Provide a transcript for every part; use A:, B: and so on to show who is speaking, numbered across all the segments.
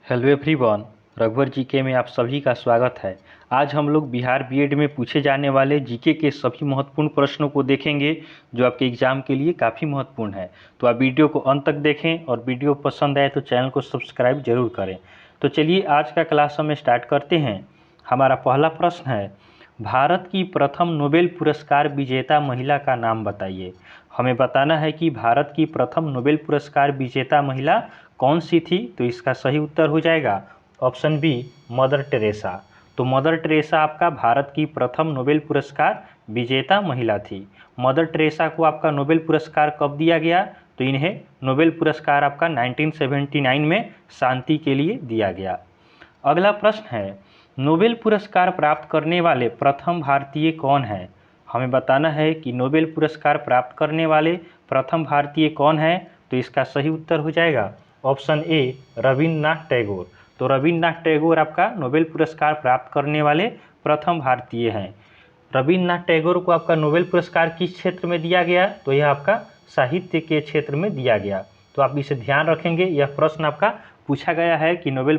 A: Hello everyone, रघुवर GK में आप सभी का स्वागत है। आज हम लोग बिहार बीएड में पूछे जाने वाले जीके के सभी महत्वपूर्ण प्रश्नों को देखेंगे जो आपके एग्जाम के लिए काफ़ी महत्वपूर्ण है। तो आप वीडियो को अंत तक देखें और वीडियो पसंद आए तो चैनल को सब्सक्राइब जरूर करें। तो चलिए आज का क्लास हम स्टार्ट करते हैं। हमारा पहला प्रश्न है, भारत की प्रथम नोबेल पुरस्कार विजेता महिला का नाम बताइए। हमें बताना है कि भारत की प्रथम नोबेल पुरस्कार विजेता महिला कौन सी थी। तो इसका सही उत्तर हो जाएगा ऑप्शन बी, मदर टेरेसा। तो मदर टेरेसा आपका भारत की प्रथम नोबेल पुरस्कार विजेता महिला थी। मदर टेरेसा को आपका नोबेल पुरस्कार कब दिया गया? तो इन्हें नोबेल पुरस्कार आपका 1979 में शांति के लिए दिया गया। अगला प्रश्न है, नोबेल पुरस्कार प्राप्त करने वाले प्रथम भारतीय कौन है? हमें बताना है कि नोबेल पुरस्कार प्राप्त करने वाले प्रथम भारतीय कौन है। तो इसका सही उत्तर हो जाएगा ऑप्शन ए, रविन्द्रनाथ टैगोर। तो रविन्द्रनाथ टैगोर आपका नोबेल पुरस्कार प्राप्त करने वाले प्रथम भारतीय हैं। रविन्द्रनाथ टैगोर को आपका नोबेल पुरस्कार किस क्षेत्र में दिया गया? तो यह आपका साहित्य के क्षेत्र में दिया गया। तो आप इसे ध्यान रखेंगे, यह प्रश्न आपका पूछा गया है कि नोबेल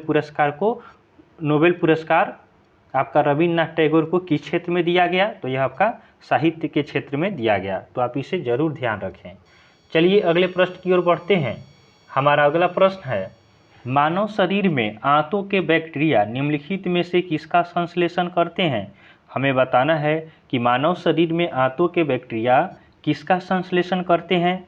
A: पुरस्कार आपका रविन्द्रनाथ टैगोर को किस क्षेत्र में दिया गया? तो यह आपका साहित्य के क्षेत्र में दिया गया। तो आप इसे जरूर ध्यान रखें। चलिए अगले प्रश्न की ओर बढ़ते हैं। हमारा अगला प्रश्न है, मानव शरीर में आंतों के बैक्टीरिया निम्नलिखित में से किसका संश्लेषण करते हैं? हमें बताना है कि मानव शरीर में आंतों के बैक्टीरिया किसका संश्लेषण करते हैं।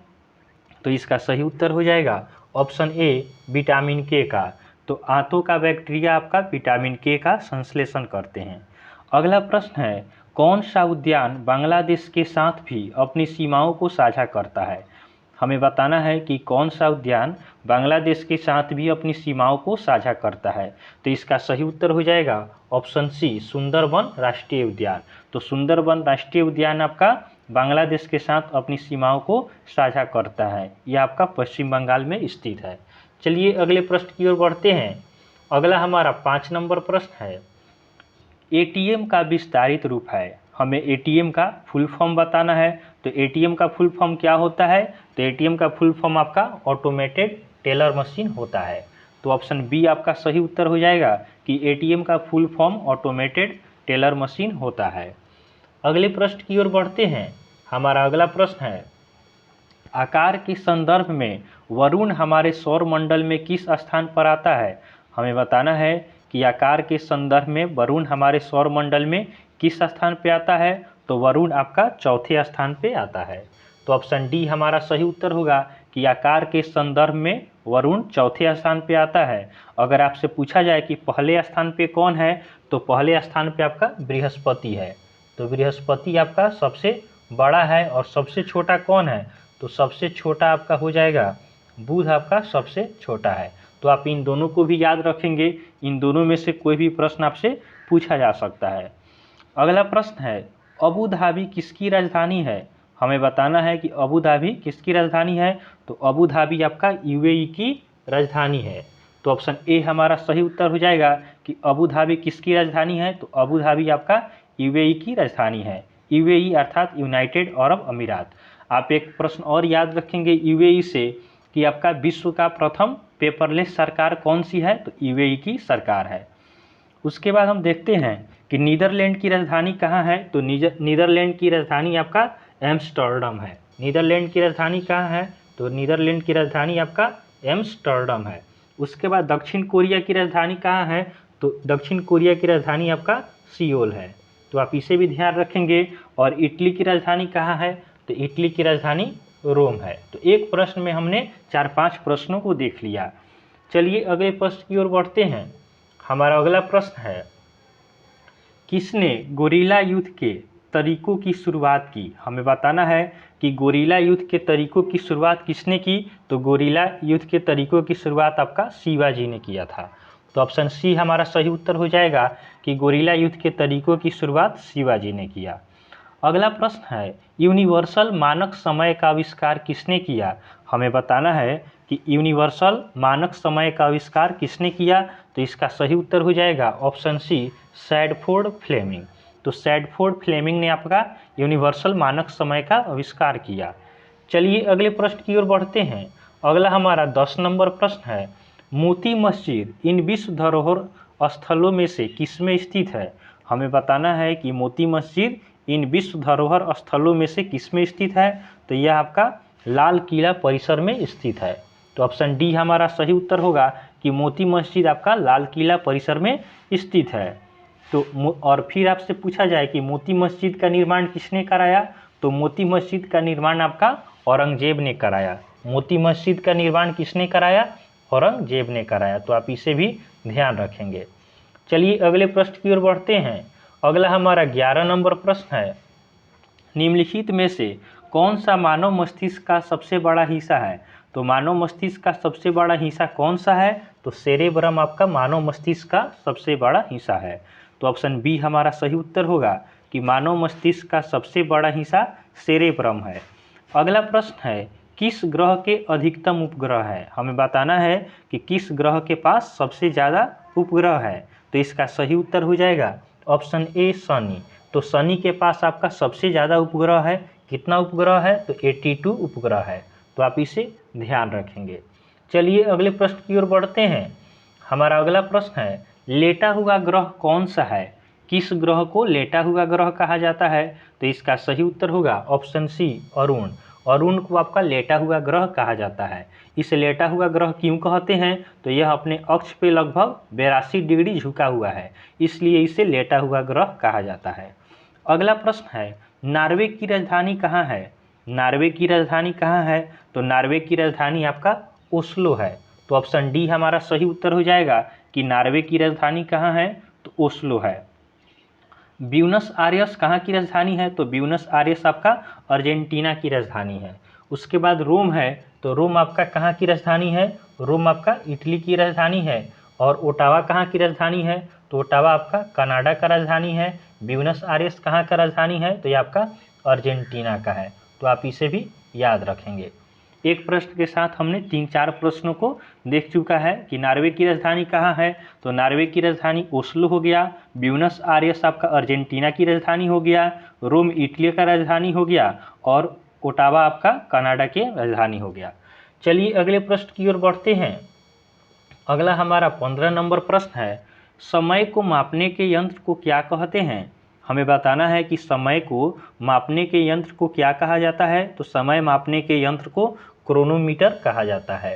A: तो इसका सही उत्तर हो जाएगा ऑप्शन ए, विटामिन के का। तो आंतों का बैक्टीरिया आपका विटामिन के का संश्लेषण करते हैं। अगला प्रश्न है, कौन सा उद्यान बांग्लादेश के साथ भी अपनी सीमाओं को साझा करता है? हमें बताना है कि कौन सा उद्यान बांग्लादेश के साथ भी अपनी सीमाओं को साझा करता है। तो इसका सही उत्तर हो जाएगा ऑप्शन सी, सुंदरबन राष्ट्रीय उद्यान। तो सुंदरबन राष्ट्रीय उद्यान आपका बांग्लादेश के साथ अपनी सीमाओं को साझा करता है। यह आपका पश्चिम बंगाल में स्थित है। चलिए अगले प्रश्न की ओर बढ़ते हैं। अगला हमारा 5 नंबर प्रश्न है, एटीएम का विस्तारित रूप है। हमें एटीएम का फुल फॉर्म बताना है। तो एटीएम का फुल फॉर्म क्या होता है? तो एटीएम का फुल फॉर्म आपका ऑटोमेटेड टेलर मशीन होता है। तो ऑप्शन बी आपका सही उत्तर हो जाएगा कि एटीएम का full form automated teller machine होता है। अगले प्रश्न की ओर बढ़ते हैं। हमारा अगला प्रश्न है, आकार के संदर्भ में वरुण हमारे सौर मंडल में किस स्थान पर आता है? हमें बताना है कि आकार के संदर्भ में वरुण हमारे सौर मंडल में किस स्थान पे आता है। तो वरुण आपका चौथे स्थान पे आता है। तो ऑप्शन डी हमारा सही उत्तर होगा कि आकार के संदर्भ में वरुण चौथे स्थान पे आता है। अगर आपसे पूछा जाए कि पहले स्थान पे कौन है, तो पहले स्थान पे आपका बृहस्पति है। तो बृहस्पति आपका सबसे बड़ा है और सबसे छोटा कौन है? तो सबसे छोटा आपका हो जाएगा बुध, आपका सबसे छोटा है। तो आप इन दोनों को भी याद रखेंगे, इन दोनों में से कोई भी प्रश्न आपसे पूछा जा सकता है। अगला प्रश्न है, अबू धाबी किसकी राजधानी है? हमें बताना है कि अबू धाबी किसकी राजधानी है। तो अबू धाबी आपका यूएई की राजधानी है। तो ऑप्शन ए हमारा सही उत्तर हो जाएगा कि अबू धाबी किसकी राजधानी है। तो अबू धाबी आपका यूएई की राजधानी है। यूएई अर्थात यूनाइटेड अरब अमीरात। आप एक प्रश्न और याद रखेंगे यूएई से कि आपका विश्व का प्रथम पेपरलेस सरकार कौन सी है? तो यूएई की सरकार है। उसके बाद हम देखते हैं कि नीदरलैंड की राजधानी कहाँ है। तो नीदरलैंड की राजधानी आपका एम्स्टर्डम है। नीदरलैंड की राजधानी कहाँ है? तो नीदरलैंड की राजधानी आपका एम्स्टर्डम है। उसके बाद दक्षिण कोरिया की राजधानी कहाँ है? तो दक्षिण कोरिया की राजधानी आपका सियोल है। तो आप इसे भी ध्यान रखेंगे। और इटली की राजधानी कहाँ है? तो इटली की राजधानी रोम है। तो एक प्रश्न में हमने 4-5 प्रश्नों को देख लिया। चलिए अगले प्रश्न की ओर बढ़ते हैं। हमारा अगला प्रश्न है, किसने गोरिल्ला युद्ध के तरीकों की शुरुआत की? हमें बताना है कि गोरिल्ला युद्ध के तरीकों की शुरुआत किसने की। तो गोरिल्ला युद्ध के तरीकों की शुरुआत आपका शिवाजी ने किया था। तो ऑप्शन सी हमारा सही उत्तर हो जाएगा कि गोरिल्ला युद्ध के तरीकों की शुरुआत शिवाजी ने किया। अगला प्रश्न है, यूनिवर्सल मानक समय का आविष्कार किसने किया? हमें बताना है कि यूनिवर्सल मानक समय का आविष्कार किसने किया। तो इसका सही उत्तर हो जाएगा ऑप्शन सी, सैडफोर्ड फ्लेमिंग। तो सैडफोर्ड फ्लेमिंग ने आपका यूनिवर्सल मानक समय का आविष्कार किया। चलिए अगले प्रश्न की ओर बढ़ते हैं। अगला हमारा 10 नंबर प्रश्न है, मोती मस्जिद इन विश्व धरोहर स्थलों में से किसमें स्थित है? हमें बताना है कि मोती मस्जिद इन विश्व धरोहर स्थलों में से किसमें स्थित है? तो यह आपका लाल किला परिसर में स्थित है। तो ऑप्शन डी हमारा सही उत्तर होगा कि मोती मस्जिद आपका लाल किला परिसर में स्थित है। तो और फिर आपसे पूछा जाए कि मोती मस्जिद का निर्माण किसने कराया? तो मोती मस्जिद का निर्माण आपका औरंगजेब ने कराया। मोती मस्जिद का निर्माण किसने कराया? औरंगजेब ने कराया। तो आप इसे भी ध्यान रखेंगे। चलिए अगले प्रश्न की ओर बढ़ते हैं। अगला हमारा 11 नंबर प्रश्न है, निम्नलिखित में से कौन सा मानव मस्तिष्क का सबसे बड़ा हिस्सा है? तो मानव मस्तिष्क का सबसे बड़ा हिस्सा कौन सा है? तो सेरेब्रम आपका मानव मस्तिष्क का सबसे बड़ा हिस्सा है। तो ऑप्शन बी हमारा सही उत्तर होगा कि मानव मस्तिष्क का सबसे बड़ा हिस्सा सेरेब्रम है। अगला प्रश्न है, किस ग्रह के अधिकतम उपग्रह है? हमें बताना है कि किस ग्रह के पास सबसे ज़्यादा उपग्रह है। तो इसका सही उत्तर हो जाएगा ऑप्शन ए शनि। तो शनि के पास आपका सबसे ज़्यादा उपग्रह है। कितना उपग्रह है? तो 82 उपग्रह है। तो आप इसे ध्यान रखेंगे। चलिए अगले प्रश्न की ओर बढ़ते हैं। हमारा अगला प्रश्न है, लेटा हुआ ग्रह कौन सा है? किस ग्रह को लेटा हुआ ग्रह कहा जाता है? तो इसका सही उत्तर होगा ऑप्शन सी अरुण। अरुण को आपका लेटा हुआ ग्रह कहा जाता है। इसे लेटा हुआ ग्रह क्यों कहते हैं? तो यह अपने अक्ष पे लगभग 82 डिग्री झुका हुआ है, इसलिए इसे लेटा हुआ ग्रह कहा जाता है। अगला प्रश्न है, नॉर्वे की राजधानी कहाँ है? नॉर्वे की राजधानी कहाँ है? तो नॉर्वे की राजधानी आपका ओस्लो है। तो ऑप्शन डी हमारा सही उत्तर हो जाएगा कि नॉर्वे की राजधानी कहाँ है? तो ओस्लो है। ब्यूनस आयर्स कहाँ की राजधानी है? तो ब्यूनस आयर्स आपका अर्जेंटीना की राजधानी है। उसके बाद रोम है, तो रोम आपका कहाँ की राजधानी है? रोम आपका इटली की राजधानी है। और ओटावा कहाँ की राजधानी है? तो ओटावा आपका कनाडा का राजधानी है। ब्यूनस आयर्स कहाँ का राजधानी है? तो ये आपका अर्जेंटीना का है। तो आप इसे भी याद रखेंगे। एक प्रश्न के साथ हमने 3-4 प्रश्नों को देख चुका है कि नॉर्वे की राजधानी कहाँ है। तो नॉर्वे की राजधानी ओस्लो हो गया, ब्यूनस आयर्स आपका अर्जेंटीना की राजधानी हो गया, रोम इटली का राजधानी हो गया और ओटावा आपका कनाडा के राजधानी हो गया। चलिए अगले प्रश्न की ओर बढ़ते हैं। अगला हमारा 15 नंबर प्रश्न है, समय को मापने के यंत्र को क्या कहते हैं? हमें बताना है कि समय को मापने के यंत्र को क्या कहा जाता है। तो समय मापने के यंत्र को क्रोनोमीटर कहा जाता है।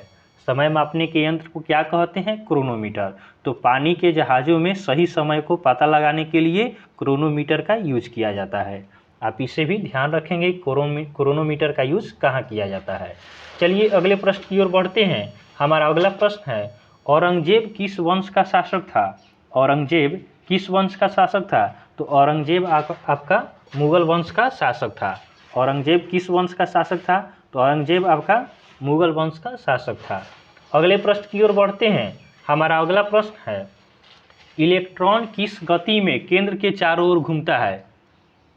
A: समय मापने के यंत्र को क्या कहते हैं? क्रोनोमीटर। तो पानी के जहाज़ों में सही समय को पता लगाने के लिए क्रोनोमीटर का यूज किया जाता है। आप इसे भी ध्यान रखेंगे, क्रोनोमीटर का यूज कहाँ किया जाता है। चलिए अगले प्रश्न की ओर बढ़ते हैं। हमारा अगला प्रश्न है, औरंगजेब किस वंश का शासक था? औरंगजेब किस वंश का शासक था? तो औरंगजेब आपका मुगल वंश का शासक था। औरंगजेब किस वंश का शासक था? तो औरंगजेब आपका मुगल वंश का शासक था। अगले प्रश्न की ओर बढ़ते हैं। हमारा अगला प्रश्न है, इलेक्ट्रॉन किस गति में केंद्र के चारों ओर घूमता है?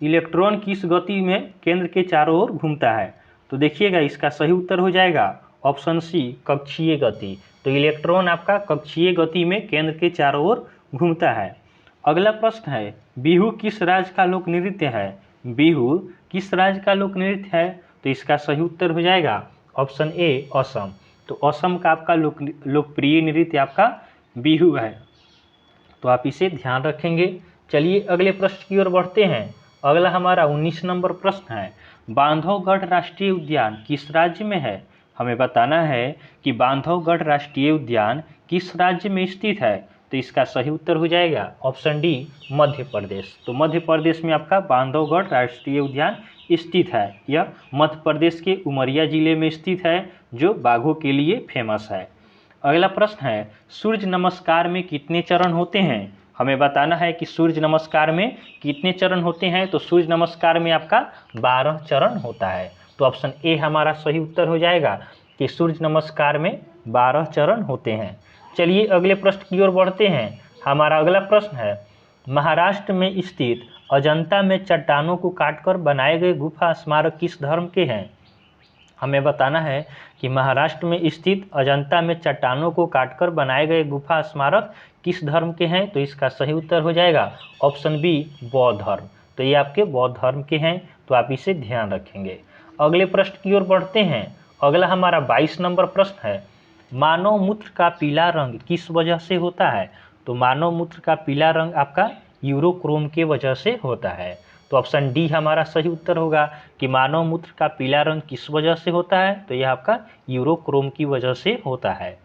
A: इलेक्ट्रॉन किस गति में केंद्र के चारों ओर घूमता है? तो देखिएगा इसका सही उत्तर हो जाएगा ऑप्शन सी कक्षीय गति। तो इलेक्ट्रॉन आपका कक्षीय गति में केंद्र के चारों ओर घूमता है। अगला प्रश्न है, बिहू किस राज्य का लोक नृत्य है? बिहू किस राज्य का लोक नृत्य है? तो इसका सही उत्तर हो जाएगा ऑप्शन ए असम। तो असम का आपका लोकप्रिय नृत्य आपका बिहू है। तो आप इसे ध्यान रखेंगे। चलिए अगले प्रश्न की ओर बढ़ते हैं। अगला हमारा 19 नंबर प्रश्न है, बांधवगढ़ राष्ट्रीय उद्यान किस राज्य में है? हमें बताना है कि बांधवगढ़ राष्ट्रीय उद्यान किस राज्य में स्थित है। तो इसका सही उत्तर हो जाएगा ऑप्शन डी मध्य प्रदेश। तो मध्य प्रदेश में आपका बांधवगढ़ राष्ट्रीय उद्यान स्थित है। यह मध्य प्रदेश के उमरिया जिले में स्थित है, जो बाघों के लिए फेमस है। अगला प्रश्न है, सूर्य नमस्कार में कितने चरण होते हैं? हमें बताना है कि सूर्य नमस्कार में कितने चरण होते हैं। तो सूर्य नमस्कार में आपका 12 चरण होता है। तो ऑप्शन ए हमारा सही उत्तर हो जाएगा कि सूर्य नमस्कार में 12 चरण होते हैं। चलिए अगले प्रश्न की ओर बढ़ते हैं। हमारा अगला प्रश्न है, महाराष्ट्र में स्थित अजंता में चट्टानों को काटकर बनाए गए गुफा स्मारक किस धर्म के हैं? हमें बताना है कि महाराष्ट्र में स्थित अजंता में चट्टानों को काटकर बनाए गए गुफा स्मारक किस धर्म के हैं। तो इसका सही उत्तर हो जाएगा ऑप्शन बी बौद्ध धर्म। तो ये आपके बौद्ध धर्म के हैं। तो आप इसे ध्यान रखेंगे। अगले प्रश्न की ओर बढ़ते हैं। अगला हमारा 22 नंबर प्रश्न है, मानव मूत्र का पीला रंग किस वजह से होता है? तो मानव मूत्र का पीला रंग आपका यूरोक्रोम के वजह से होता है। तो ऑप्शन डी हमारा सही उत्तर होगा कि मानव मूत्र का पीला रंग किस वजह से होता है? तो यह आपका यूरोक्रोम की वजह से होता है।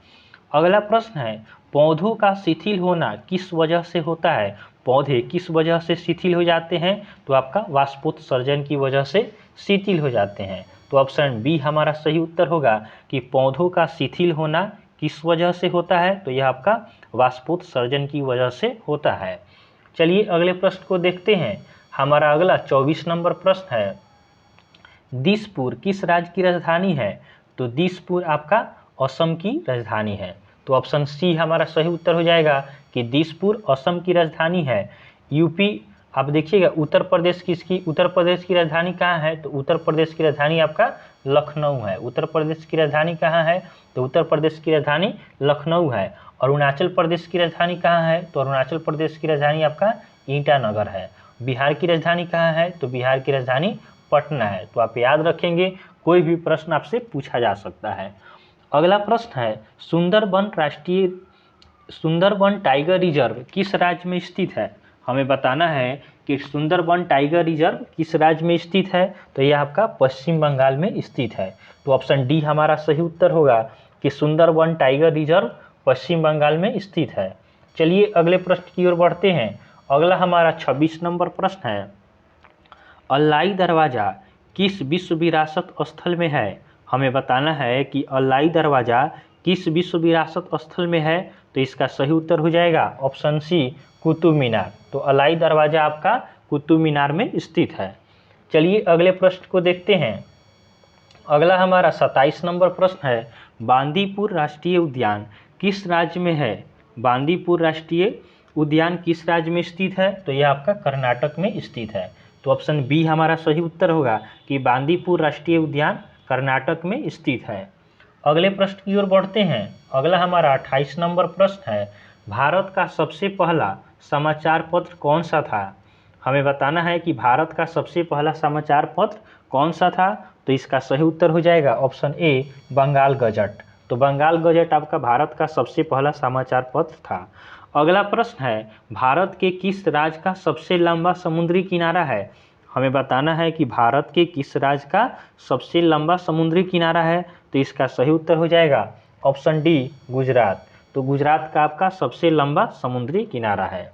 A: अगला प्रश्न है, पौधों का शिथिल होना किस वजह से होता है? पौधे किस वजह से शिथिल हो जाते हैं? तो आपका वाष्पोत्सर्जन की वजह से शिथिल हो जाते हैं। तो ऑप्शन बी हमारा सही उत्तर होगा कि पौधों का शिथिल होना किस वजह से होता है? तो यह आपका वाष्पोत्सर्जन की वजह से होता है। चलिए अगले प्रश्न को देखते हैं। हमारा अगला 24 नंबर प्रश्न है, दिसपुर किस राज्य की राजधानी है? तो दिसपुर आपका असम की राजधानी है। तो ऑप्शन सी हमारा सही उत्तर हो जाएगा कि दिसपुर असम की राजधानी है। यूपी, आप देखिएगा उत्तर प्रदेश किसकी, उत्तर प्रदेश की राजधानी कहाँ है? तो उत्तर प्रदेश की राजधानी आपका लखनऊ है। उत्तर प्रदेश की राजधानी कहाँ है? तो उत्तर प्रदेश की राजधानी लखनऊ है। अरुणाचल प्रदेश की राजधानी कहाँ है? तो अरुणाचल प्रदेश की राजधानी आपका ईटानगर है। बिहार की राजधानी कहाँ है? तो बिहार की राजधानी पटना है। तो आप याद रखेंगे, कोई भी प्रश्न आपसे पूछा जा सकता है। अगला प्रश्न है, सुंदरबन टाइगर रिजर्व किस राज्य में स्थित है? हमें बताना है कि सुंदरबन टाइगर रिजर्व किस राज्य में स्थित है? तो यह आपका पश्चिम बंगाल में स्थित है। तो ऑप्शन डी हमारा सही उत्तर होगा कि सुंदरबन टाइगर रिजर्व पश्चिम बंगाल में स्थित है। चलिए अगले प्रश्न की ओर बढ़ते हैं। अगला हमारा 26 नंबर प्रश्न है, अल्लाई दरवाज़ा किस विश्व विरासत स्थल में है? हमें बताना है कि अल्लाई दरवाज़ा किस विश्व विरासत स्थल में है? तो इसका सही उत्तर हो जाएगा ऑप्शन सी, कुतुब मीनार। तो अल्लाई दरवाज़ा आपका कुतुब मीनार में स्थित है। चलिए अगले प्रश्न को देखते हैं। अगला हमारा 27 नंबर प्रश्न है, बांदीपुर राष्ट्रीय उद्यान किस राज्य में है? बांदीपुर राष्ट्रीय उद्यान किस राज्य में स्थित है? तो यह आपका कर्नाटक में स्थित है। तो ऑप्शन बी हमारा सही उत्तर होगा कि बांदीपुर राष्ट्रीय उद्यान कर्नाटक में स्थित है। अगले प्रश्न की ओर बढ़ते हैं। अगला हमारा 28 नंबर प्रश्न है, भारत का सबसे पहला समाचार पत्र कौन सा था? हमें बताना है कि भारत का सबसे पहला समाचार पत्र कौन सा था? तो इसका सही उत्तर हो जाएगा ऑप्शन ए, बंगाल गजट। तो बंगाल गजट आपका भारत का सबसे पहला समाचार पत्र था। अगला प्रश्न है, भारत के किस राज्य का सबसे लंबा समुद्री किनारा है? हमें बताना है कि भारत के किस राज्य का सबसे लंबा समुद्री किनारा है? तो इसका सही उत्तर हो जाएगा ऑप्शन डी, गुजरात। तो गुजरात का आपका सबसे लंबा समुद्री किनारा है।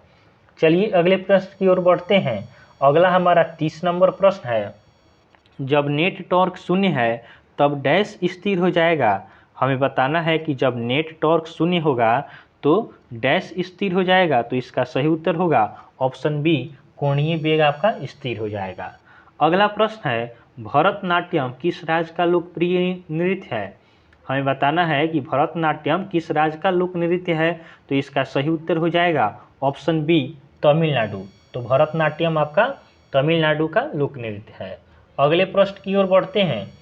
A: चलिए अगले प्रश्न की ओर बढ़ते हैं। अगला हमारा 30 नंबर प्रश्न है, जब नेट टॉर्क शून्य है तब डैश स्थिर हो जाएगा। हमें बताना है कि जब नेट टॉर्क शून्य होगा तो डैश स्थिर हो जाएगा। तो इसका सही उत्तर होगा ऑप्शन बी, कोणीय वेग आपका स्थिर हो जाएगा। अगला प्रश्न है, भरतनाट्यम किस राज्य का लोकप्रिय नृत्य है? हमें बताना है कि भरतनाट्यम किस राज्य का लोक नृत्य है? तो इसका सही उत्तर हो जाएगा ऑप्शन बी, तमिलनाडु। तो भरतनाट्यम आपका तमिलनाडु का लोक नृत्य है। अगले प्रश्न की ओर बढ़ते हैं।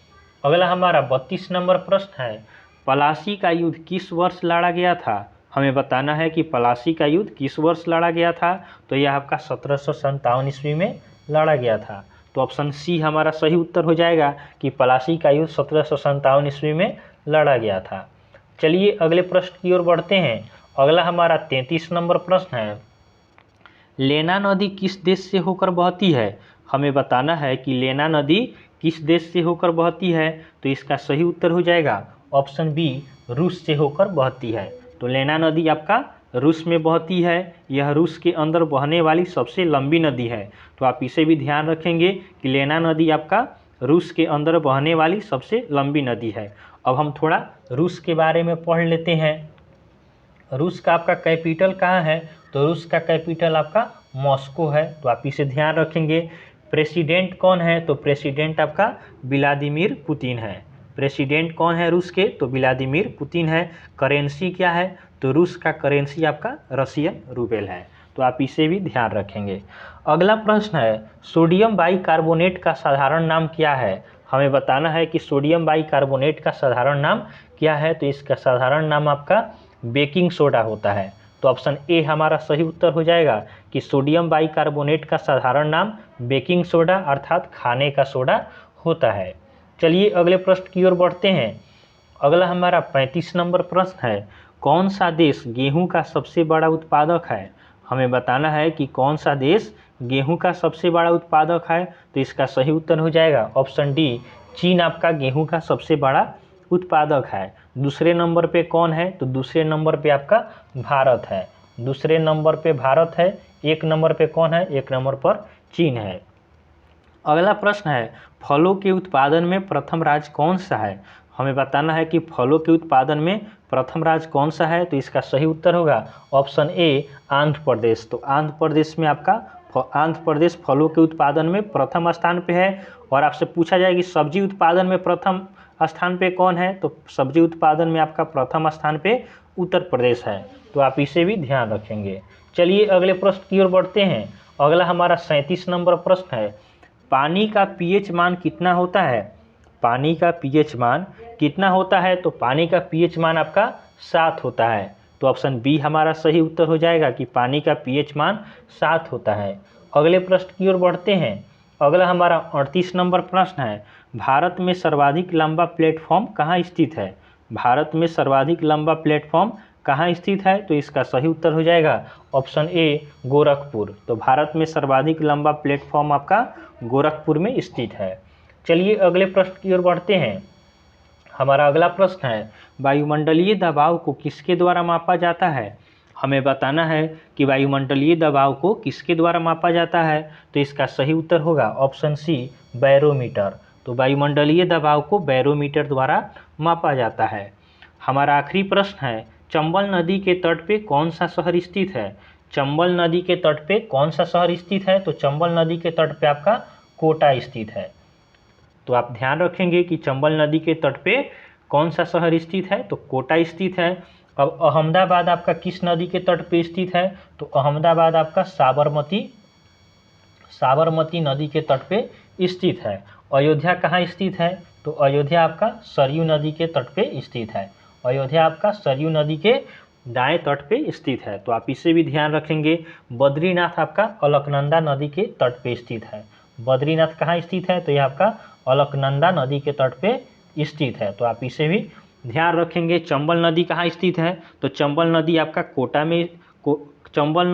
A: अगला हमारा 32 नंबर प्रश्न है, पलासी का युद्ध किस वर्ष लड़ा गया था? हमें बताना है कि पलासी का युद्ध किस वर्ष लड़ा गया था? तो यह आपका 1757 ईस्वी में लड़ा गया था। तो ऑप्शन सी हमारा सही उत्तर हो जाएगा कि पलासी का युद्ध 1757 ईस्वी में लड़ा गया था। चलिए अगले प्रश्न की ओर बढ़ते हैं। अगला हमारा 33 नंबर प्रश्न है, लेना नदी किस देश से होकर बहती है? हमें बताना है कि लेना नदी किस देश से होकर बहती है? तो इसका सही उत्तर हो जाएगा ऑप्शन बी, रूस से होकर बहती है। तो लेना नदी आपका रूस में बहती है। यह रूस के अंदर बहने वाली सबसे लंबी नदी है। तो आप इसे भी ध्यान रखेंगे कि लेना नदी आपका रूस के अंदर बहने वाली सबसे लंबी नदी है। अब हम थोड़ा रूस के बारे में पढ़ लेते हैं। रूस का आपका कैपिटल कहाँ है? तो रूस का कैपिटल आपका मॉस्को है। तो आप इसे ध्यान रखेंगे। प्रेसिडेंट कौन है? तो प्रेसिडेंट आपका व्लादिमीर पुतिन है। प्रेसिडेंट कौन है रूस के? तो व्लादिमीर पुतिन है। करेंसी क्या है? तो रूस का करेंसी आपका रशियन रूबेल है। तो आप इसे भी ध्यान रखेंगे। अगला प्रश्न है, सोडियम बाइकार्बोनेट का साधारण नाम क्या है? हमें बताना है कि सोडियम बाइकार्बोनेट का साधारण नाम क्या है? तो इसका साधारण नाम आपका बेकिंग सोडा होता है। तो ऑप्शन ए हमारा सही उत्तर हो जाएगा कि सोडियम बाइकार्बोनेट का साधारण नाम बेकिंग सोडा अर्थात खाने का सोडा होता है। चलिए अगले प्रश्न की ओर बढ़ते हैं। अगला हमारा 35 नंबर प्रश्न है, कौन सा देश गेहूं का सबसे बड़ा उत्पादक है? हमें बताना है कि कौन सा देश गेहूं का सबसे बड़ा उत्पादक है। तो इसका सही उत्तर हो जाएगा ऑप्शन डी, चीन आपका गेहूं का सबसे बड़ा उत्पादक है। दूसरे नंबर पे कौन है? तो दूसरे नंबर पे आपका भारत है। दूसरे नंबर पे भारत है। एक नंबर पे कौन है? एक नंबर पर चीन है। अगला प्रश्न है, फलों के उत्पादन में प्रथम राज्य कौन सा है? हमें बताना है कि फलों के उत्पादन में प्रथम राज्य कौन सा है। तो इसका सही उत्तर होगा ऑप्शन ए, आंध्र प्रदेश। तो आंध्र प्रदेश में आपका आंध्र प्रदेश फलों के उत्पादन में प्रथम स्थान पे है। और आपसे पूछा जाए कि सब्जी उत्पादन में प्रथम स्थान पे कौन है? तो सब्जी उत्पादन में आपका प्रथम स्थान पे उत्तर प्रदेश है। तो आप इसे भी ध्यान रखेंगे। चलिए अगले प्रश्न की ओर बढ़ते हैं। अगला हमारा 37 नंबर प्रश्न है, पानी का पीएच मान कितना होता है? पानी का पीएच मान कितना होता है? तो पानी का पीएच मान आपका 7 होता है। तो ऑप्शन बी हमारा सही उत्तर हो जाएगा कि पानी का पीएच मान 7 होता है। अगले प्रश्न की ओर बढ़ते हैं। अगला हमारा 38 नंबर प्रश्न है, भारत में सर्वाधिक लंबा प्लेटफॉर्म कहाँ स्थित है? भारत में सर्वाधिक लंबा प्लेटफॉर्म कहाँ स्थित है? तो इसका सही उत्तर हो जाएगा ऑप्शन ए, गोरखपुर। तो भारत में सर्वाधिक लंबा प्लेटफॉर्म आपका गोरखपुर में स्थित है। चलिए अगले प्रश्न की ओर बढ़ते हैं। हमारा अगला प्रश्न है, वायुमंडलीय दबाव को किसके द्वारा मापा जाता है? हमें बताना है कि वायुमंडलीय दबाव को किसके द्वारा मापा जाता है। तो इसका सही उत्तर होगा ऑप्शन सी, बैरोमीटर। तो वायुमंडलीय दबाव को बैरोमीटर द्वारा मापा जाता है। हमारा आखिरी प्रश्न है, चंबल नदी के तट पे कौन सा शहर स्थित है? चंबल नदी के तट पे कौन सा शहर स्थित है? तो चंबल नदी के तट पे आपका कोटा स्थित है। तो आप ध्यान रखेंगे कि चंबल नदी के तट पे कौन सा शहर स्थित है? तो कोटा स्थित है। अब अहमदाबाद आपका किस नदी के तट पे स्थित है? तो अहमदाबाद आपका साबरमती नदी के तट पे स्थित है। अयोध्या कहाँ स्थित है? तो अयोध्या आपका सरयू नदी के तट पे स्थित है। अयोध्या आपका सरयू नदी के दाएं तट पे स्थित है। तो आप इसे भी ध्यान रखेंगे। बद्रीनाथ आपका अलकनंदा नदी के तट पे स्थित है। बद्रीनाथ कहाँ स्थित है? तो यह आपका अलकनंदा नदी के तट पे स्थित है। तो आप इसे भी ध्यान रखेंगे। चंबल नदी कहाँ स्थित है? तो चंबल नदी आपका कोटा में चंबल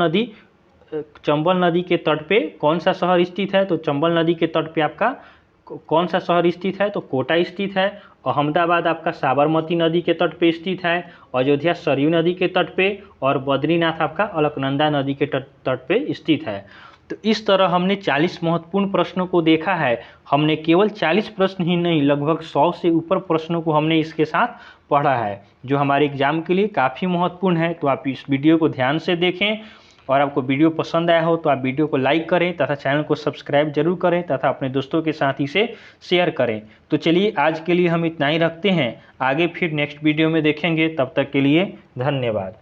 A: नदी के तट पे कौन सा शहर स्थित है? तो चंबल नदी के तट पे आपका कौन सा शहर स्थित है? तो कोटा स्थित है। अहमदाबाद आपका साबरमती नदी के तट पे स्थित है। अयोध्या सरयू नदी के तट पे, और बद्रीनाथ आपका अलकनंदा नदी के तट पे स्थित है। तो इस तरह हमने 40 महत्वपूर्ण प्रश्नों को देखा है। हमने केवल 40 प्रश्न ही नहीं, लगभग 100 से ऊपर प्रश्नों को हमने इसके साथ पढ़ा है, जो हमारे एग्जाम के लिए काफ़ी महत्वपूर्ण है। तो आप इस वीडियो को ध्यान से देखें, और आपको वीडियो पसंद आया हो तो आप वीडियो को लाइक करें तथा चैनल को सब्सक्राइब जरूर करें तथा अपने दोस्तों के साथ इसे शेयर करें। तो चलिए आज के लिए हम इतना ही रखते हैं, आगे फिर नेक्स्ट वीडियो में देखेंगे। तब तक के लिए धन्यवाद।